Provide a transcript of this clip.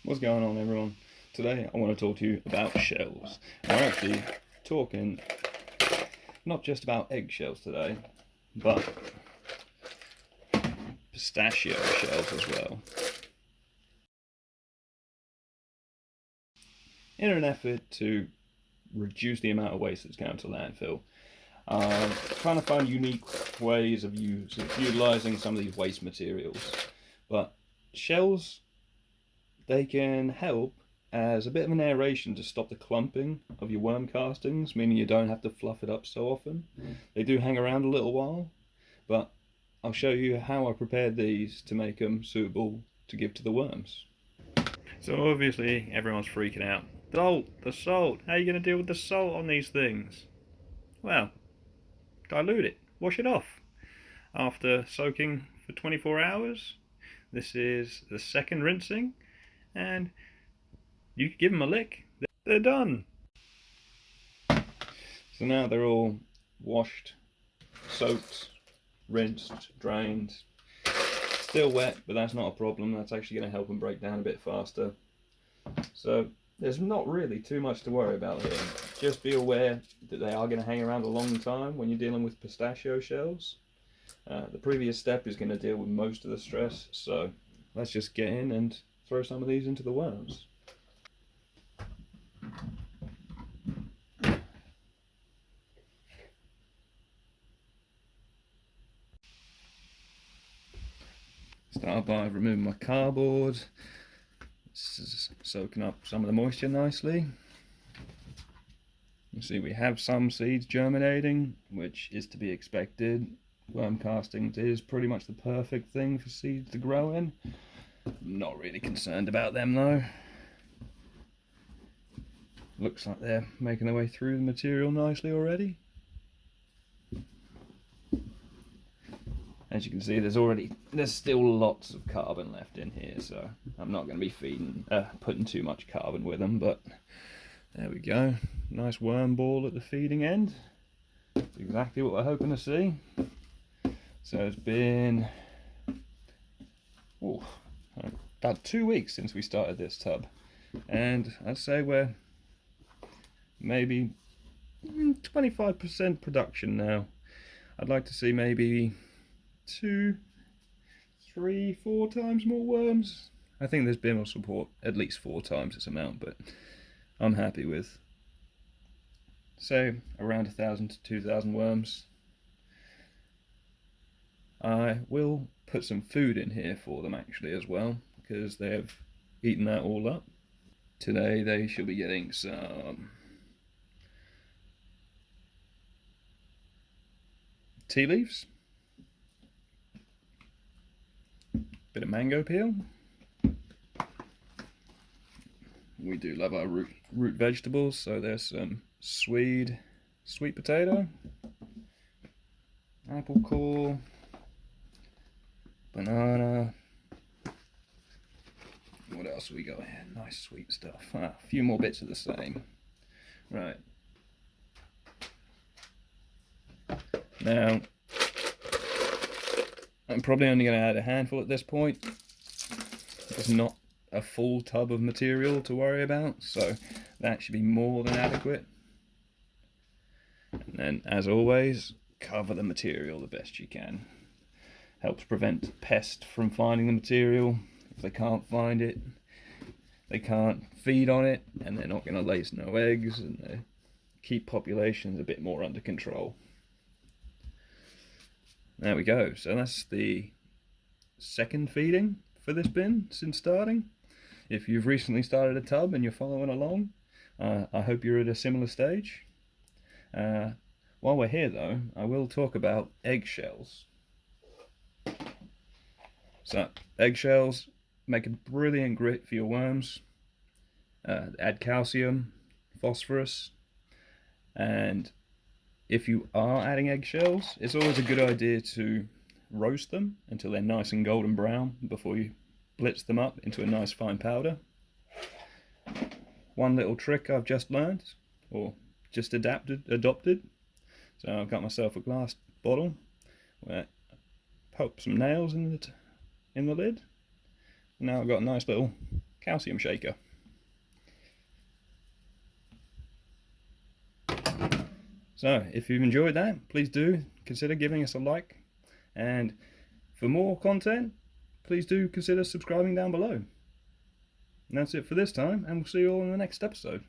What's going on, everyone? Today I want to talk to you about shells. And we're actually talking not just about eggshells today, but pistachio shells as well. In an effort to reduce the amount of waste that's going to landfill, trying to find unique ways of utilising some of these waste materials. But shells, they can help as a bit of an aeration to stop the clumping of your worm castings, meaning you don't have to fluff it up so often. They do hang around a little while, but I'll show you how I prepared these to make them suitable to give to the worms. So obviously everyone's freaking out. The salt, how are you going to deal with the salt on these things? Well, dilute it, wash it off. After soaking for 24 hours, this is the second rinsing, and you give them a lick, they're done. So now they're all washed, soaked, rinsed, drained. Still wet, but that's not a problem. That's actually going to help them break down a bit faster. So there's not really too much to worry about here. Just be aware that they are going to hang around a long time when you're dealing with pistachio shells. The previous step is going to deal with most of the stress, so let's just get in and throw some of these into the worms. Start by removing my cardboard. This is soaking up some of the moisture nicely. You see we have some seeds germinating, which is to be expected. Worm castings is pretty much the perfect thing for seeds to grow in. I'm not really concerned about them though. Looks like they're making their way through the material nicely already. As you can see, there's still lots of carbon left in here, so I'm not going to be putting too much carbon with them, but there we go. Nice worm ball at the feeding end. That's exactly what we're hoping to see. So it's been about 2 weeks since we started this tub, and I'd say we're maybe 25% production now. I'd like to see maybe 2, 3, 4 times more worms. I think this bin will support at least 4 times this amount, but I'm happy with, say, around 1,000 to 2,000 worms. I will put some food in here for them actually as well, because they've eaten that all up. Today they should be getting some tea leaves, bit of mango peel. We do love our root vegetables, so there's some sweet potato, apple core, banana. What else have we got here? Nice sweet stuff. A few more bits of the same. Right. Now, I'm probably only going to add a handful at this point. It's not a full tub of material to worry about, so that should be more than adequate. And then, as always, cover the material the best you can. Helps prevent pests from finding the material. If they can't find it, they can't feed on it, and they're not going to lay no eggs, and they keep populations a bit more under control. There we go. So that's the second feeding for this bin since starting. If you've recently started a tub and you're following along, I hope you're at a similar stage. While we're here though, I will talk about eggshells. So eggshells make a brilliant grit for your worms. Add calcium, phosphorus, and if you are adding eggshells, it's always a good idea to roast them until they're nice and golden brown before you blitz them up into a nice fine powder. One little trick I've just learned, or just adopted. So I've got myself a glass bottle where I poke some nails in the lid. Now I've got a nice little calcium shaker. So if you've enjoyed that, please do consider giving us a like, and for more content, please do consider subscribing down below. And that's it for this time, and we'll see you all in the next episode.